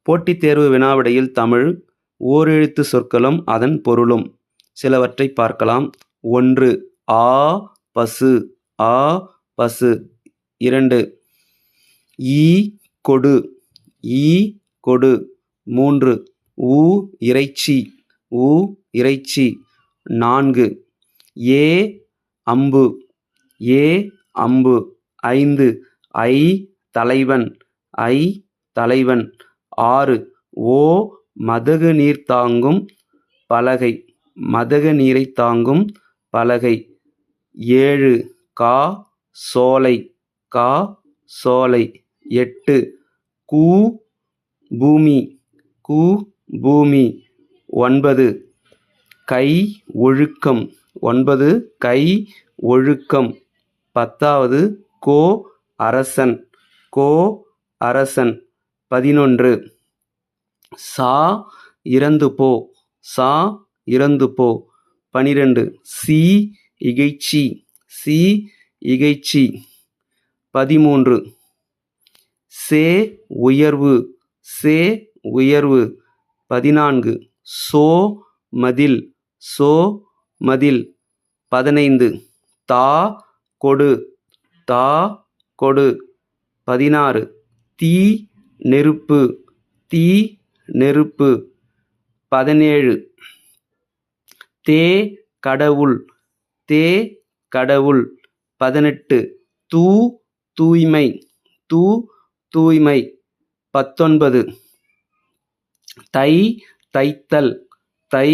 போட்டித் தேர்வு வினாவிடையில் தமிழ் ஓரெழுத்து சொற்களும் அதன் பொருளும் சிலவற்றை பார்க்கலாம். 1. ஆ பசு ஆ பசு. 2. ஈ கொடு ஈ கொடு. 3. ஊ இறைச்சி ஊ இறைச்சி. 4. ஏ அம்பு ஏ அம்பு. 5. ஐ தலைவன் ஐ தலைவன். 6. ஓ மதகு நீர் தாங்கும் பலகை மதக நீரை தாங்கும் பலகை. 7. கா சோலை கா சோலை. 8. கூ பூமி கூ பூமி. 9. கை ஒழுக்கம் 9. கை ஒழுக்கம். 10. கோ அரசன் கோ அரசன். 11. சா இறந்து போ சா இறந்து போ. 12. C இகைச்சி C இகைச்சி. 13. சே உயர்வு சே உயர்வு. 14. சோ மதில் சோ மதில். 15. தா கொடு தா கொடு. 16. தீ நெருப்பு தீ நெருப்பு. 17. தே கடவுள் தே கடவுள். 18. தூ தூய்மை தூ தூய்மை. 19. தை தைத்தல் தை